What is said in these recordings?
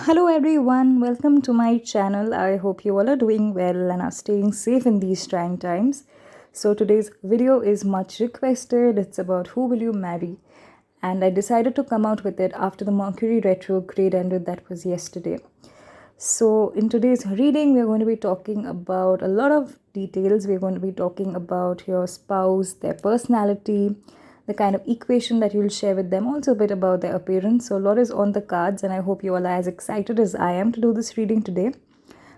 Hello everyone, welcome to my channel. I hope you all are doing well and are staying safe in these trying times. So today's video is much requested. It's about who will you marry? And I decided to come out with it after the Mercury retrograde ended, that was yesterday. So in today's reading, we're going to be talking about a lot of details. We're going to be talking about your spouse, their personality, the kind of equation that you'll share with them, also a bit about their appearance. So a lot is on the cards, and I hope you all are as excited as I am to do this reading today.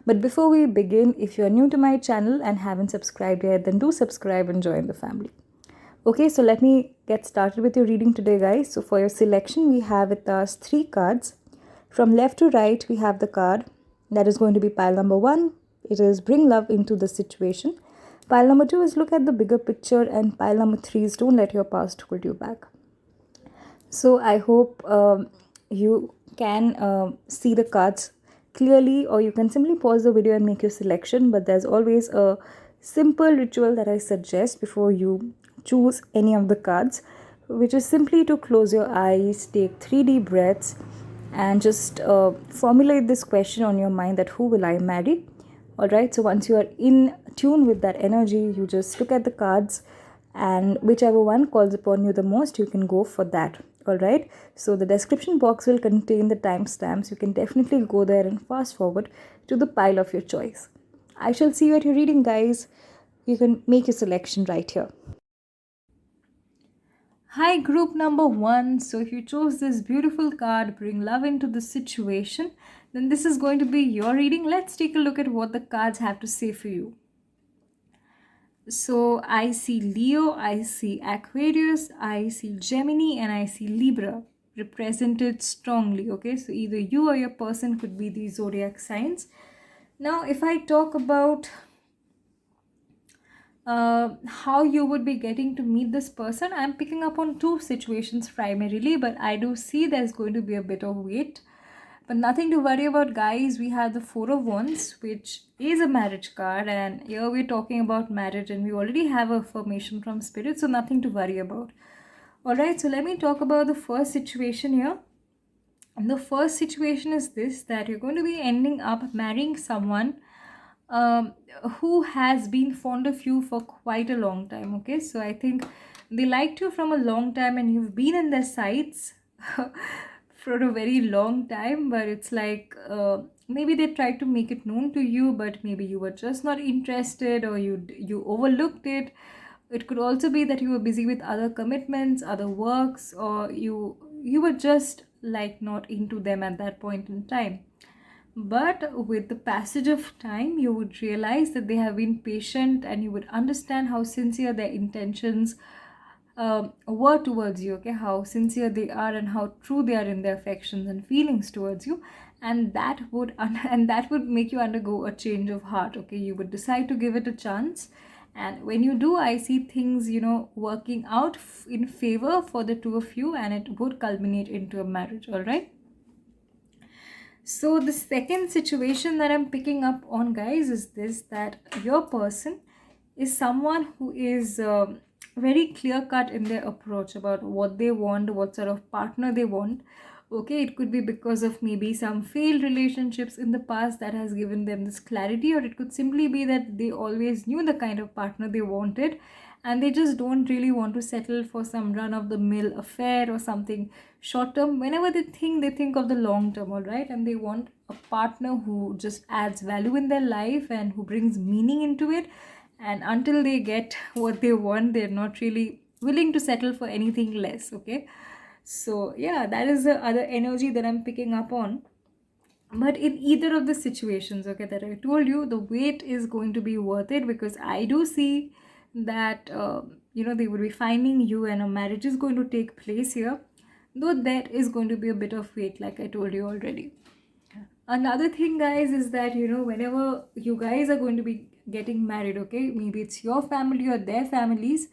But before we begin, if you're new to my channel and haven't subscribed yet, then do subscribe and join the family. Okay, so let me get started with your reading today, guys. So for your selection, we have with us 3 cards. From left to right, we have the card that is going to be pile number 1. It is bring love into the situation. Pile number 2 is look at the bigger picture, and pile number 3 is don't let your past hold you back. So I hope you can see the cards clearly, or you can simply pause the video and make your selection. But there's always a simple ritual that I suggest before you choose any of the cards, which is simply to close your eyes, take 3 deep breaths, and just formulate this question on your mind, that who will I marry? All right, so once you are in tune with that energy, you just look at the cards, and whichever one calls upon you the most, you can go for that. All right, so the description box will contain the timestamps. You can definitely go there and fast forward to the pile of your choice. I shall see you at your reading, guys. You can make your selection right here. Hi, group number 1. So if you chose this beautiful card, bring love into the situation, then this is going to be your reading. Let's take a look at what the cards have to say for you. So I see Leo, I see Aquarius, I see Gemini, and I see Libra represented strongly. Okay, so either you or your person could be these zodiac signs. Now if I talk about how you would be getting to meet this person, I'm picking up on 2 situations primarily, but I do see there's going to be a bit of wait. But nothing to worry about, guys. We have the 4 of Wands, which is a marriage card, and here we're talking about marriage, and we already have a affirmation from Spirit, so nothing to worry about. Alright, so let me talk about the first situation here. And the first situation is this, that you're going to be ending up marrying someone um, who has been fond of you for quite a long time. Okay, so I think they liked you from a long time, and you've been in their sights for a very long time, but it's like maybe they tried to make it known to you, but maybe you were just not interested, or you overlooked it. It could also be that you were busy with other commitments, other works, or you were just like not into them at that point in time. But with the passage of time, you would realize that they have been patient, and you would understand how sincere their intentions were towards you. Okay, how sincere they are and how true they are in their affections and feelings towards you, and that would and that would make you undergo a change of heart. Okay, you would decide to give it a chance, and when you do, I see things working out in favor for the two of you, and it would culminate into a marriage. All right. So the second situation that I'm picking up on, guys, is this, that your person is someone who is very clear cut in their approach about what they want, what sort of partner they want. Okay, it could be because of maybe some failed relationships in the past that has given them this clarity, or it could simply be that they always knew the kind of partner they wanted, and they just don't really want to settle for some run of the mill affair or something short term. Whenever they think of the long term. All right, and they want a partner who just adds value in their life and who brings meaning into it, and until they get what they want, they're not really willing to settle for anything less. Okay, so yeah, that is the other energy that I'm picking up on. But in either of the situations, okay, that I told you, the wait is going to be worth it, because I do see that they would be finding you, and a marriage is going to take place here, though there is going to be a bit of wait, like I told you already. Another thing, guys, is that whenever you guys are going to be getting married, okay, maybe it's your family or their families,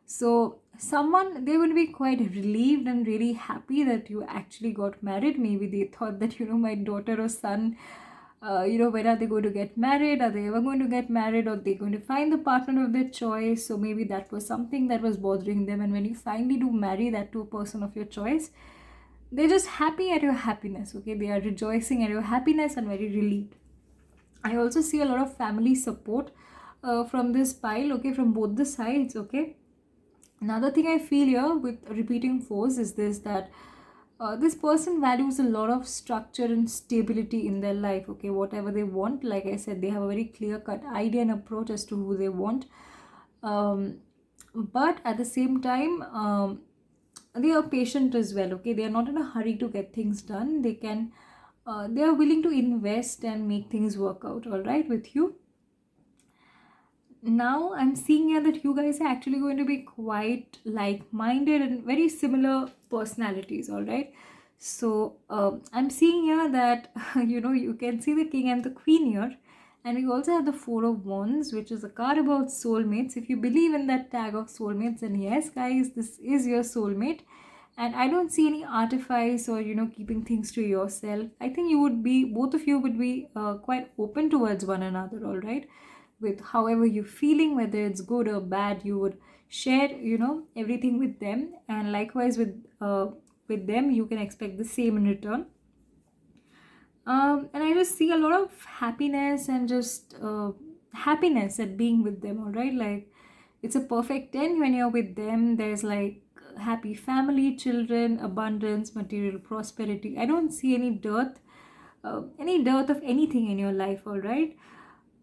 so someone, they will be quite relieved and really happy that you actually got married. Maybe they thought that my daughter or son, when are they going to get married? Are they ever going to get married? Or they going to find the partner of their choice? So maybe that was something that was bothering them, and when you finally do marry that to a person of your choice, they're just happy at your happiness, okay? They are rejoicing at your happiness and very relieved. I also see a lot of family support from this pile, okay, from both the sides, okay? Another thing I feel here with repeating force is this, that this person values a lot of structure and stability in their life, okay? Whatever they want, like I said, they have a very clear cut idea and approach as to who they want. But at the same time, they are patient as well, okay? They are not in a hurry to get things done. They are willing to invest and make things work out, all right, with you. Now I'm seeing here that you guys are actually going to be quite like-minded and very similar personalities, all right? So I'm seeing here that you can see the king and the queen here, and we also have the four of wands, which is a card about soulmates. If you believe in that tag of soulmates, then yes guys, this is your soulmate. And I don't see any artifice or keeping things to yourself. I think both of you would be quite open towards one another, all right? With however you're feeling, whether it's good or bad, you would share everything with them, and likewise with them you can expect the same in return. And I just see a lot of happiness and just happiness at being with them, all right? Like, it's a perfect 10 when you're with them. There's like happy family, children, abundance, material prosperity. I don't see any dearth of anything in your life, all right?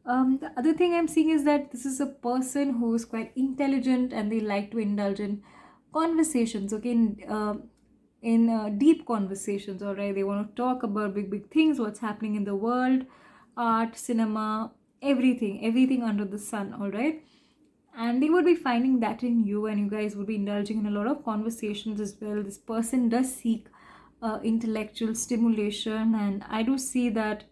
The other thing I'm seeing is that this is a person who is quite intelligent and they like to indulge in conversations, okay? In deep conversations, all right? They want to talk about big things, what's happening in the world, art, cinema, everything under the sun, all right? And they would be finding that in you, and you guys would be indulging in a lot of conversations as well. This person does seek intellectual stimulation, and I do see that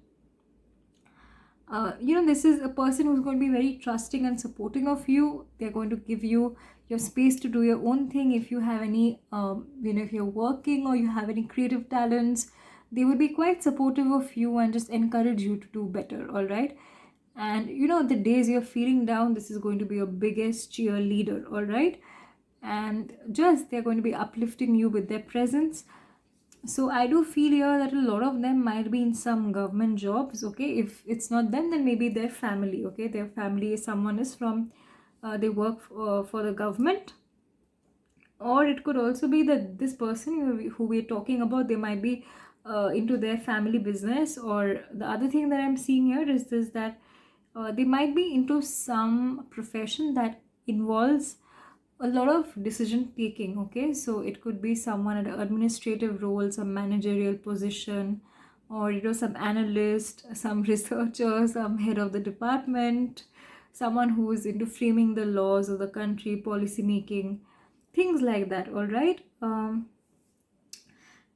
this is a person who's going to be very trusting and supporting of you. They're going to give you your space to do your own thing. If you have any if you're working or you have any creative talents, they would be quite supportive of you and just encourage you to do better, all right? And the days you're feeling down, this is going to be your biggest cheerleader, all right? And just they're going to be uplifting you with their presence. So I do feel here that a lot of them might be in some government jobs, okay? If it's not them, then maybe their family, okay? Their family, someone is from they work for the government. Or it could also be that this person who we're talking about, they might be into their family business. Or the other thing that I'm seeing here is this, that they might be into some profession that involves a lot of decision taking, okay? So it could be someone at an administrative role, some managerial position, or some analyst, some researcher, some head of the department, someone who is into framing the laws of the country, policy making, things like that, all right?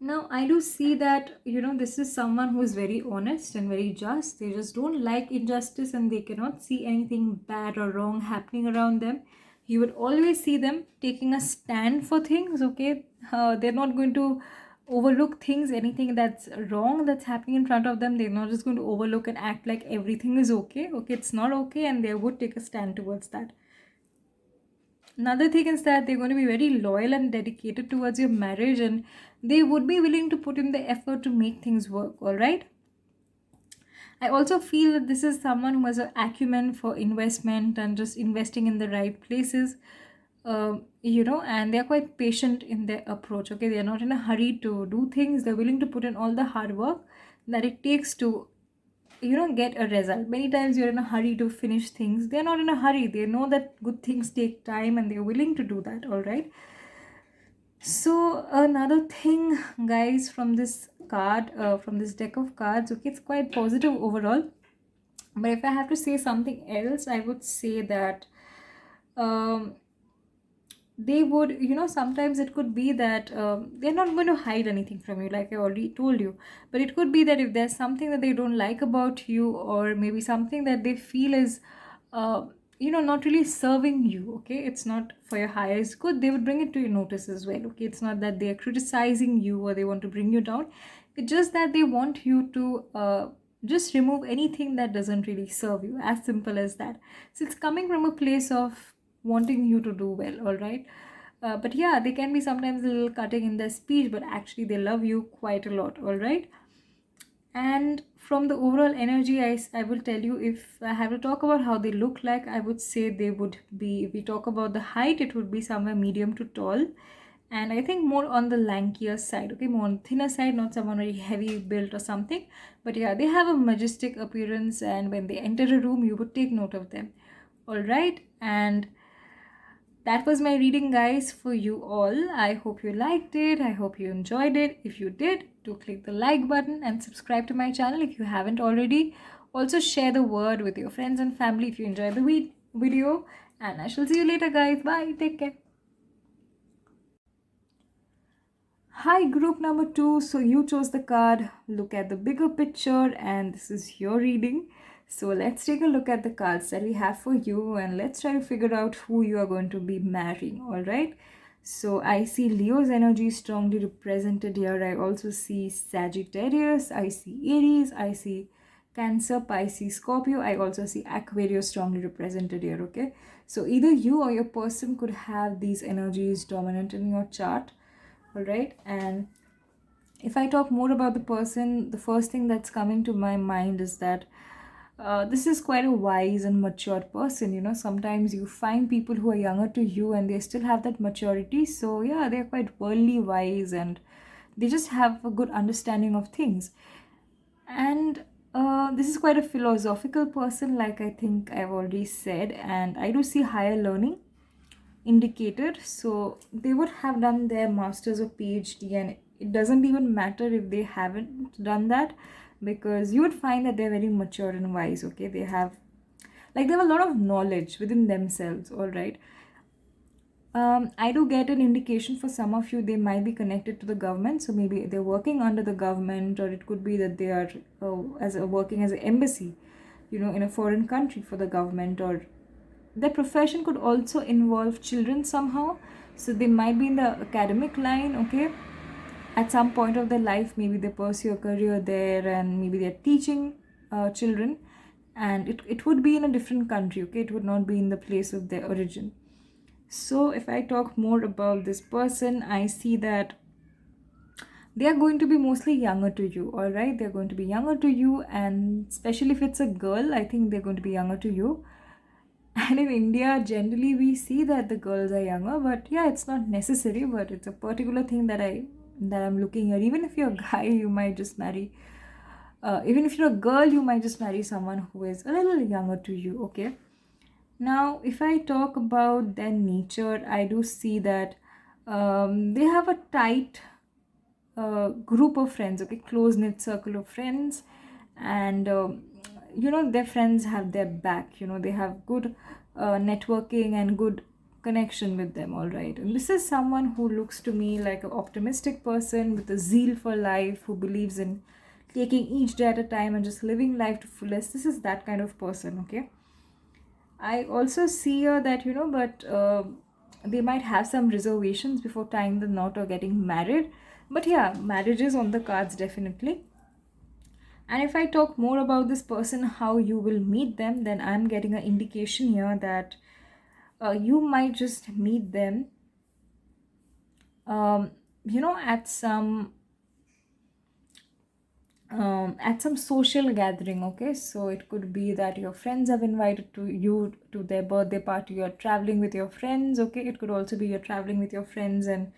Now I do see that this is someone who is very honest and very just. They just don't like injustice, and they cannot see anything bad or wrong happening around them. You would always see them taking a stand for things, okay? They're not going to overlook things, anything that's wrong that's happening in front of them. They're not just going to overlook and act like everything is okay. It's not okay, and they would take a stand towards that. Another thing is that they're going to be very loyal and dedicated towards your marriage, and they would be willing to put in the effort to make things work, all right? I also feel that this is someone who has an acumen for investment and just investing in the right places, and they're quite patient in their approach, okay? They're not in a hurry to do things. They're willing to put in all the hard work that it takes to get a result. Many times you're in a hurry to finish things. They're not in a hurry. They know that good things take time, and they're willing to do that, all right? So another thing, guys, from this card, from this deck of cards, okay, it's quite positive overall. But if I have to say something else, I would say that they would, sometimes it could be that they're not going to hide anything from you, like I already told you. But it could be that if there's something that they don't like about you, or maybe something that they feel is not really serving you, okay, it's not for your highest good, they would bring it to your notice as well, okay? It's not that they are criticizing you or they want to bring you down. It's just that they want you to just remove anything that doesn't really serve you, as simple as that. So it's coming from a place of wanting you to do well, all right? But yeah, they can be sometimes a little cutting in their speech, but actually they love you quite a lot. All right. And from the overall energy, I will tell you, if I have to talk about how they look like, I would say they would be, if we talk about the height, it would be somewhere medium to tall. And I think more on the lankier side, okay, more on the thinner side, not someone very heavy built or something. But yeah, they have a majestic appearance, and when they enter a room, you would take note of them. All right. And that was my reading, guys, for you all. I hope you liked it. I hope you enjoyed it. If you did, do click the like button and subscribe to my channel if you haven't already. Also, share the word with your friends and family if you enjoyed the video. And I shall see you later, guys. Bye. Take care. Hi, group number 2. So you chose the card. Look at the bigger picture, and this is your reading. So let's take a look at the cards that we have for you, and let's try to figure out who you are going to be marrying. All right. So I see Leo's energy strongly represented here. I also see Sagittarius. I see Aries. I see Cancer, Pisces, Scorpio. I also see Aquarius strongly represented here. Okay. So either you or your person could have these energies dominant in your chart. All right. And if I talk more about the person, the first thing that's coming to my mind is that this is quite a wise and mature person. You know, sometimes you find people who are younger to you and they still have that maturity. So yeah, they're quite worldly wise, and they just have a good understanding of things. And this is quite a philosophical person, like I think I've already said. And I do see higher learning indicated, so they would have done their masters or PhD, and it doesn't even matter if they haven't done that, because you would find that they're very mature and wise. Okay, they have a lot of knowledge within themselves. All right. I do get an indication for some of you they might be connected to the government, so maybe they're working under the government, or it could be that they are working as an embassy, you know, in a foreign country for the government, or their profession could also involve children somehow. So they might be in the academic line. Okay, at some point of their life, maybe they pursue a career there, and maybe they're teaching children, and it would be in a different country. Okay, it would not be in the place of their origin. So if I talk more about this person, I see that they are going to be mostly younger to you. All right, they're going to be younger to you, and especially if it's a girl, I think they're going to be younger to you. And in India, generally we see that the girls are younger, but yeah, it's not necessary, but it's a particular thing that I'm looking at. Even if you're a guy, you might just marry. Even if you're a girl, you might just marry someone who is a little younger to you. Okay. Now, if I talk about their nature, I do see that they have a tight group of friends. Okay, close knit circle of friends, and you know, their friends have their back. You know, they have good networking and good connection with them. All right, and this is someone who looks to me like an optimistic person with a zeal for life, who believes in taking each day at a time and just living life to fullest. This is that kind of person. Okay, I also see here that, you know, but they might have some reservations before tying the knot or getting married. But yeah, marriage is on the cards definitely. And if I talk more about this person, how you will meet them, then I'm getting an indication here that you might just meet them, you know, at some social gathering. Okay, so it could be that your friends have invited to you to their birthday party, you're traveling with your friends. Okay, it could also be you're traveling with your friends and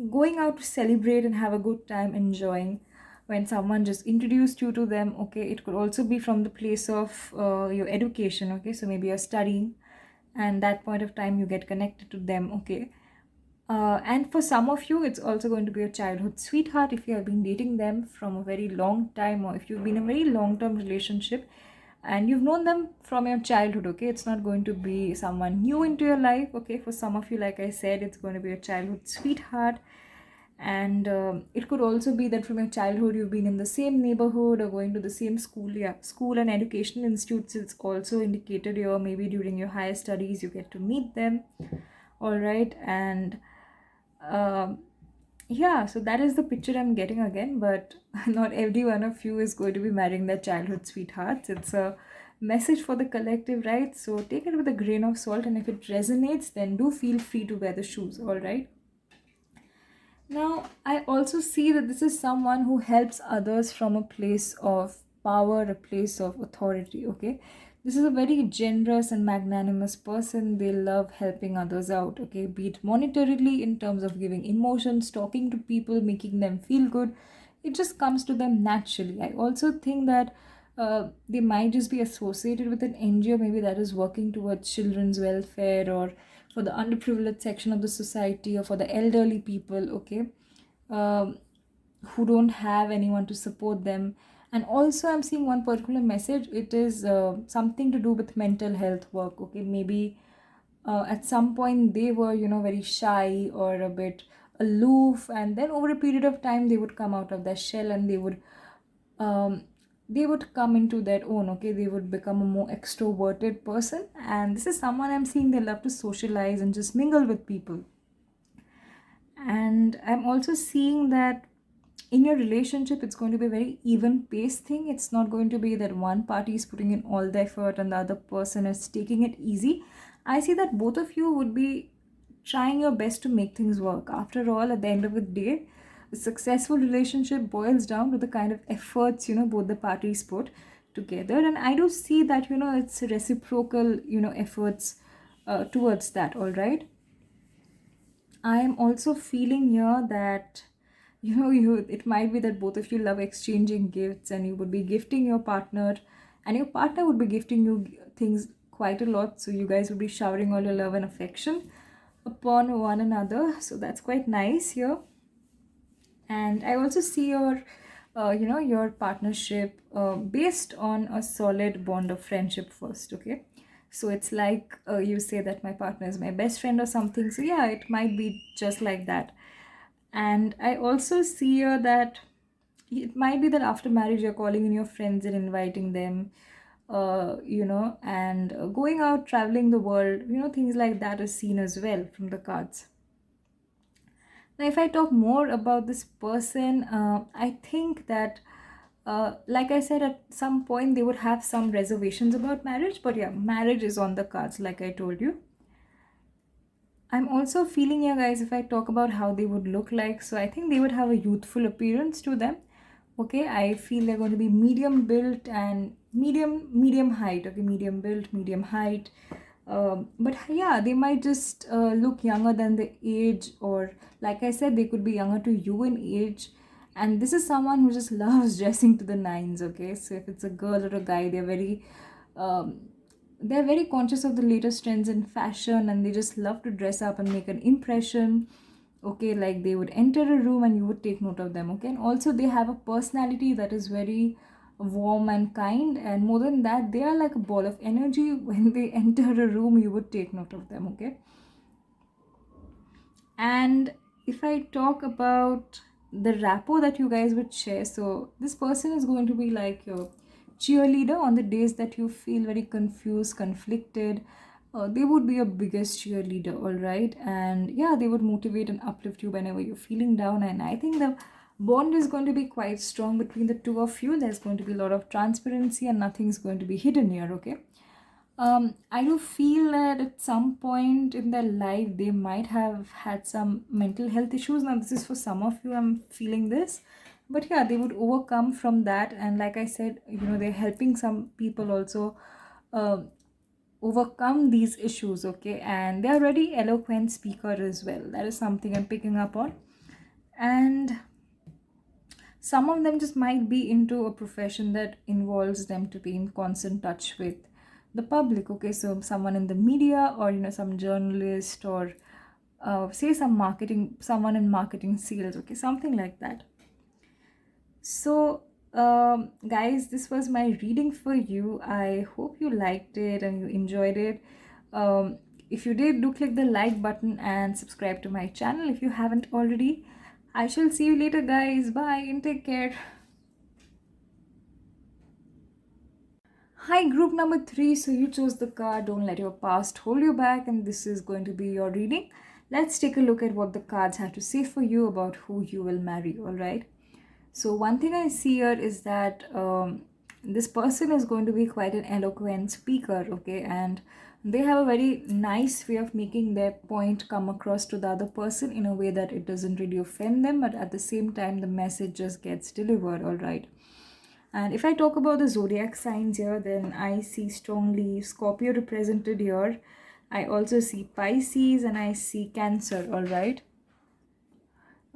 going out to celebrate and have a good time enjoying when someone just introduced you to them. Okay, it could also be from the place of your education. Okay, so maybe you're studying, and that point of time you get connected to them. Okay, and for some of you, it's also going to be a childhood sweetheart if you have been dating them from a very long time, or if you've been in a very long term relationship and you've known them from your childhood. Okay, it's not going to be someone new into your life. Okay, for some of you, like I said, it's going to be a childhood sweetheart. And it could also be that from your childhood you've been in the same neighborhood or going to the same school. Yeah, school and educational institutes, it's also indicated here. Maybe during your higher studies you get to meet them. All right, and um, yeah, so that is the picture I'm getting again, but not every one of you is going to be marrying their childhood sweethearts. It's a message for the collective, right? So take it with a grain of salt, and if it resonates, then do feel free to wear the shoes, all right? Now, I also see that this is someone who helps others from a place of power, a place of authority, okay? This is a very generous and magnanimous person. They love helping others out, okay? Be it monetarily, in terms of giving emotions, talking to people, making them feel good. It just comes to them naturally. I also think that they might just be associated with an NGO, maybe that is working towards children's welfare, or for the underprivileged section of the society, or for the elderly people, okay, um, who don't have anyone to support them. And also, I'm seeing one particular message. It is something to do with mental health work, okay? Maybe at some point they were, very shy or a bit aloof, and then over a period of time they would come out of their shell, and um, they would come into their own, okay? They would become a more extroverted person, and this is someone I'm seeing, they love to socialize and just mingle with people. And I'm also seeing that in your relationship, it's going to be a very even paced thing. It's not going to be that one party is putting in all the effort and the other person is taking it easy. I see that both of you would be trying your best to make things work. After all, at the end of the day, a successful relationship boils down to the kind of efforts, both the parties put together. And I do see that, it's reciprocal, efforts towards that, all right? I am also feeling here that you it might be that both of you love exchanging gifts, and you would be gifting your partner, and your partner would be gifting you things quite a lot. So you guys would be showering all your love and affection upon one another. So that's quite nice here. And I also see your partnership based on a solid bond of friendship first, okay? So it's like you say that my partner is my best friend or something. So yeah, it might be just like that. And I also see here that it might be that after marriage you're calling in your friends and inviting them, and going out traveling the world, things like that is seen as well from the cards. Now, if I talk more about this person, I think that, like I said, at some point they would have some reservations about marriage, but yeah, marriage is on the cards, like I told you. I'm also feeling here, guys, if I talk about how they would look like, so I think they would have a youthful appearance to them. Okay, I feel they're going to be medium built and medium height. Okay, medium built, medium height. But yeah, they might just look younger than the age, or like I said, they could be younger to you in age. And this is someone who just loves dressing to the nines. Okay, so if it's a girl or a guy, um, they're very conscious of the latest trends in fashion, and they just love to dress up and make an impression. Okay, like they would enter a room and you would take note of them. Okay, and also they have a personality that is very warm and kind, and more than that, they are like a ball of energy. When they enter a room, you would take note of them. Okay, and if I talk about the rapport that you guys would share, so this person is going to be like your cheerleader on the days that you feel very confused, conflicted. They would be your biggest cheerleader, all right? And yeah, they would motivate and uplift you whenever you're feeling down. And I think the bond is going to be quite strong between the two of you. There's going to be a lot of transparency, and nothing's going to be hidden here, okay? I do feel that at some point in their life they might have had some mental health issues. Now, this is for some of you, I'm feeling this, but yeah, they would overcome from that. And like I said, they're helping some people also uh, overcome these issues, okay? And they're already eloquent speaker as well. That is something I'm picking up on. And some of them just might be into a profession that involves them to be in constant touch with the public, okay? So someone in the media, or some journalist, or say someone in marketing sales, okay, something like that. So guys, this was my reading for you. I hope you liked it and you enjoyed it. If you did, do click the like button and subscribe to my channel if you haven't already. I shall see you later, guys. Bye and take care. Hi, group number 3. So you chose the card, don't let your past hold you back, and this is going to be your reading. Let's take a look at what the cards have to say for you about who you will marry, all right? So one thing I see here is that this person is going to be quite an eloquent speaker, okay, and they have a very nice way of making their point come across to the other person in a way that it doesn't really offend them, but at the same time the message just gets delivered. All right. And if I talk about the zodiac signs here, then I see strongly Scorpio represented here. I also see Pisces and I see Cancer. All right.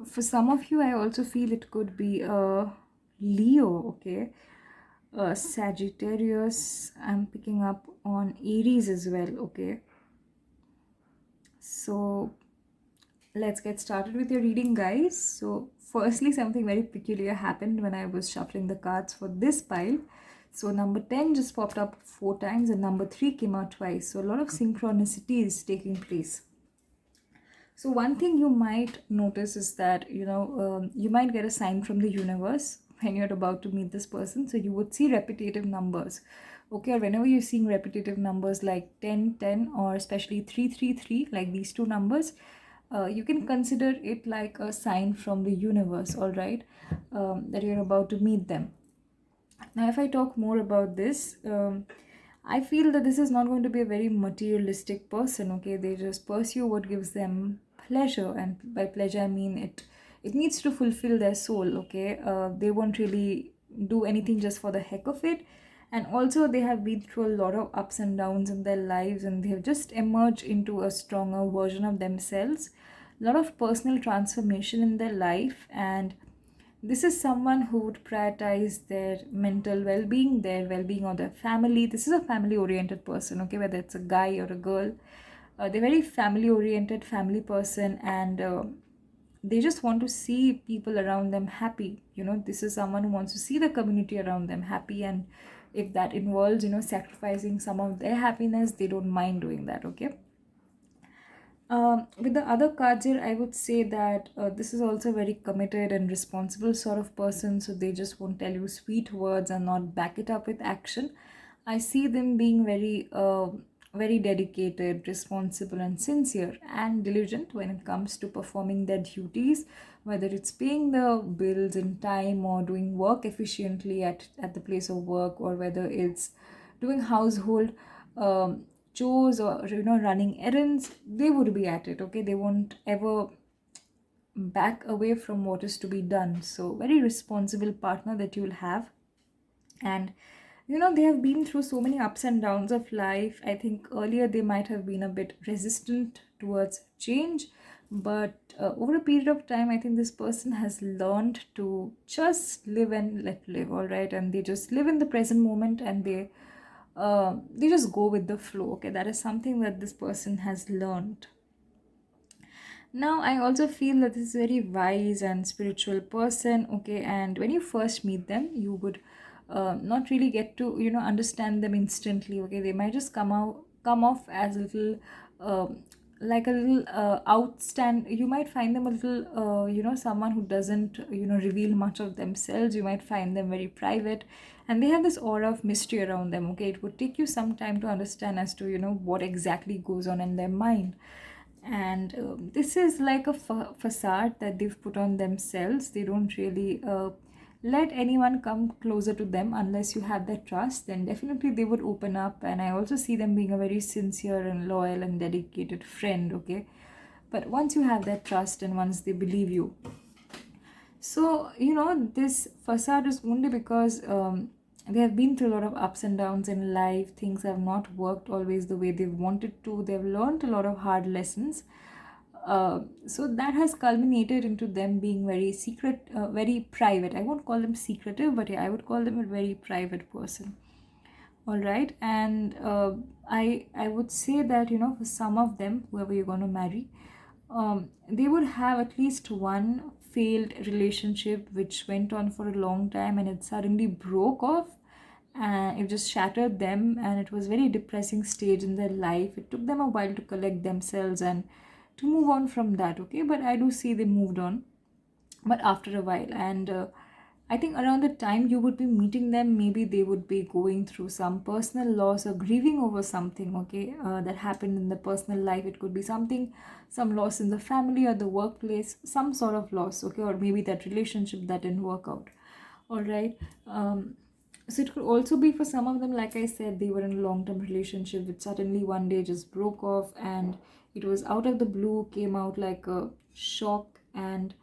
For some of you, I also feel it could be Leo, okay, Sagittarius. I'm picking up on Aries as well, okay. So let's get started with your reading, guys. So firstly, something very peculiar happened when I was shuffling the cards for this pile. So number 10 just popped up 4 times and number 3 came out twice. So a lot of synchronicity is taking place. So one thing you might notice is that, you might get a sign from the universe when you're about to meet this person. So you would see repetitive numbers. Okay, or whenever you're seeing repetitive numbers like 10, 10, or especially 333, like these two numbers, you can consider it like a sign from the universe, all right, that you're about to meet them. Now, if I talk more about this, I feel that this is not going to be a very materialistic person, okay? They just pursue what gives them pleasure, and by pleasure I mean it needs to fulfill their soul, okay? They won't really do anything just for the heck of it. And also they have been through a lot of ups and downs in their lives, and they have just emerged into a stronger version of themselves. A lot of personal transformation in their life, and this is someone who would prioritize their mental well-being, their well-being of their family. This is a family oriented person, okay, whether it's a guy or a girl. They're very family oriented, family person, and they just want to see people around them happy. This is someone who wants to see the community around them happy, and if that involves sacrificing some of their happiness, they don't mind doing that, okay. With the other cards here, I would say that this is also a very committed and responsible sort of person. So they just won't tell you sweet words and not back it up with action. I see them being very dedicated, responsible, and sincere and diligent when it comes to performing their duties, whether it's paying the bills in time or doing work efficiently at the place of work, or whether it's doing household chores or running errands. They would be at it, okay. They won't ever back away from what is to be done. So very responsible partner that you'll have. And they have been through so many ups and downs of life. I think earlier they might have been a bit resistant towards change, but over a period of time, I think this person has learned to just live and let live, all right. And they just live in the present moment, and they just go with the flow, okay. That is something that this person has learned. Now I also feel that this is a very wise and spiritual person, okay. And when you first meet them, you would not really get to understand them instantly, okay. They might just come off as a little like a little outstand. You might find them a little someone who doesn't reveal much of themselves. You might find them very private, and they have this aura of mystery around them, okay. It would take you some time to understand as to what exactly goes on in their mind. And this is like a facade that they've put on themselves. They don't really let anyone come closer to them unless you have that trust. Then definitely they would open up. And I also see them being a very sincere and loyal and dedicated friend, okay. But once you have that trust and once they believe you, so this facade is only because they have been through a lot of ups and downs in life. Things have not worked always the way they've wanted to. They've learned a lot of hard lessons. So that has culminated into them being very secret, very private. I won't call them secretive, but yeah, I would call them a very private person. All right. And I would say that for some of them, whoever you're going to marry, they would have at least one failed relationship which went on for a long time, and it suddenly broke off, and it just shattered them, and it was very depressing stage in their life. It took them a while to collect themselves and to move on from that, okay. But I do see they moved on, but after a while. And I think around the time you would be meeting them, maybe they would be going through some personal loss or grieving over something, okay, that happened in the personal life. It could be some loss in the family or the workplace, some sort of loss, okay, or maybe that relationship that didn't work out. All right. So it could also be for some of them, like I said, they were in a long-term relationship which suddenly one day just broke off, and it was out of the blue, came out like a shock. And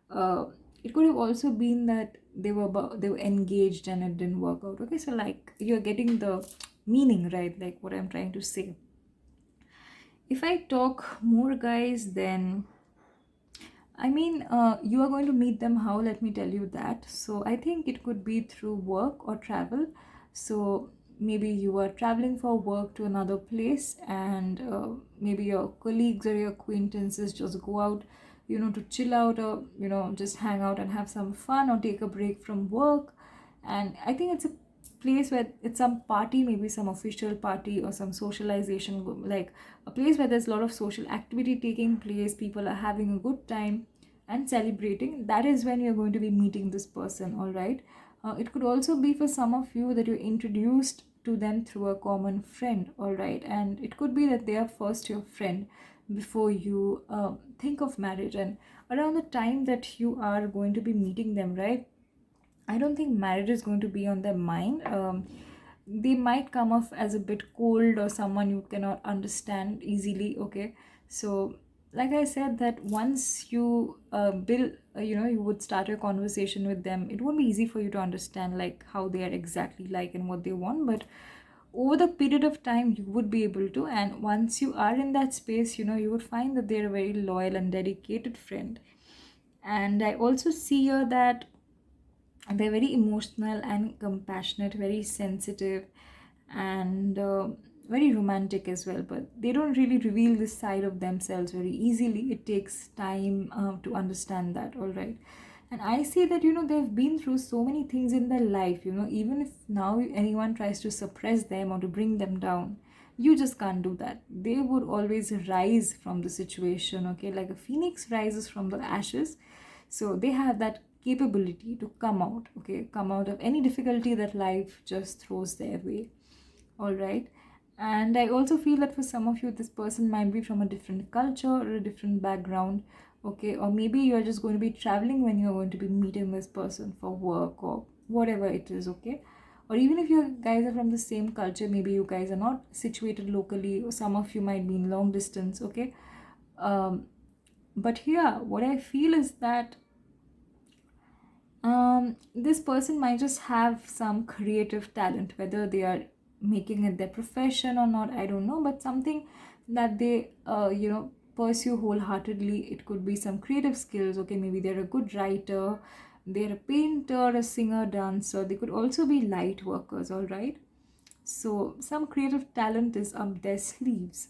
uh, it could have also been that they were engaged and it didn't work out. Okay, so like you're getting the meaning, right? Like what I'm trying to say. If I talk more, guys, then I mean, you are going to meet them how? Let me tell you that. So I think it could be through work or travel. So maybe you are traveling for work to another place, and maybe your colleagues or your acquaintances just go out, to chill out, or just hang out and have some fun or take a break from work. And I think it's a place where it's some party, maybe some official party or some socialization, like a place where there's a lot of social activity taking place, people are having a good time and celebrating. That is when you're going to be meeting this person, all right? It could also be for some of you that you're introduced to them through a common friend, all right? And it could be that they are first your friend before you think of marriage. And around the time that you are going to be meeting them, right, I don't think marriage is going to be on their mind. They might come off as a bit cold or someone you cannot understand easily. Okay, so like I said, that once you build, you would start a conversation with them. It won't be easy for you to understand like how they are exactly like and what they want, but over the period of time you would be able to. And once you are in that space, you would find that they're a very loyal and dedicated friend. And I also see here that they're very emotional and compassionate, very sensitive, and very romantic as well. But they don't really reveal this side of themselves very easily. It takes time to understand that, all right? And I see that, they've been through so many things in their life, even if now anyone tries to suppress them or to bring them down, you just can't do that. They would always rise from the situation, okay? Like a phoenix rises from the ashes. So they have that capability to come out, okay, come out of any difficulty that life just throws their way, all right? And I also feel that for some of you, this person might be from a different culture or a different background, okay? Or maybe you're just going to be traveling when you're going to be meeting this person for work or whatever it is, okay? Or even if you guys are from the same culture, maybe you guys are not situated locally, or some of you might be in long distance, okay? um, but here what I feel is that this person might just have some creative talent, whether they are making it their profession or not, I don't know, but something that they pursue wholeheartedly. It could be some creative skills, okay? Maybe they're a good writer, they're a painter, a singer, dancer. They could also be light workers, all right? So some creative talent is up their sleeves.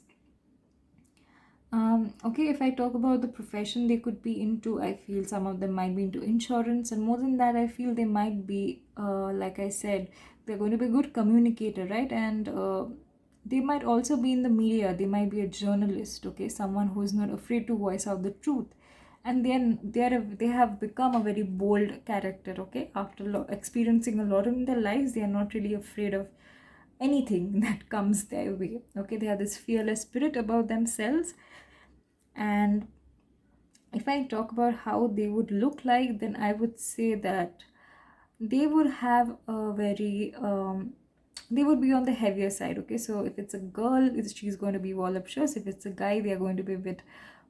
Okay, if I talk about the profession they could be into, I feel some of them might be into insurance, and more than that, I feel they might be, like I said, they're going to be a good communicator, right? And they might also be in the media. They might be a journalist, okay, someone who is not afraid to voice out the truth, and then they have become a very bold character, okay. After experiencing a lot in their lives, they are not really afraid of anything that comes their way, okay. They have this fearless spirit about themselves. And if I talk about how they would look like, then I would say that they would have a very they would be on the heavier side, okay. So if it's a girl, she's going to be voluptuous. If it's a guy, they are going to be a bit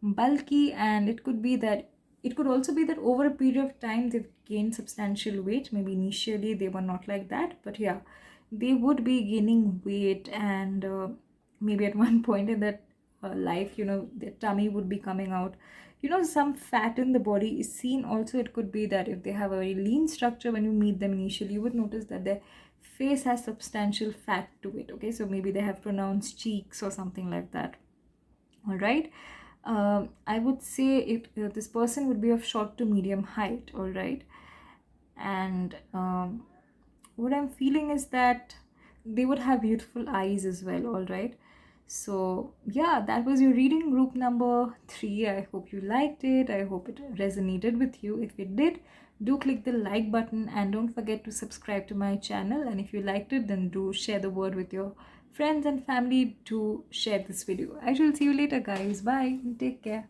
bulky. And it could also be that over a period of time they've gained substantial weight. Maybe initially they were not like that, but yeah, they would be gaining weight. And maybe at one point in that life, their tummy would be coming out. Some fat in the body is seen also. It could be that if they have a very lean structure, when you meet them initially, you would notice that their face has substantial fat to it, okay. So maybe they have pronounced cheeks or something like that, all right. I would say this person would be of short to medium height, all right. And what I'm feeling is that they would have beautiful eyes as well, all right. So yeah, that was your reading, group number 3. I hope you liked it. I hope it resonated with you. If it did, do click the like button and don't forget to subscribe to my channel. And if you liked it, then do share the word with your friends and family to share this video. I shall see you later, guys. Bye. Take care.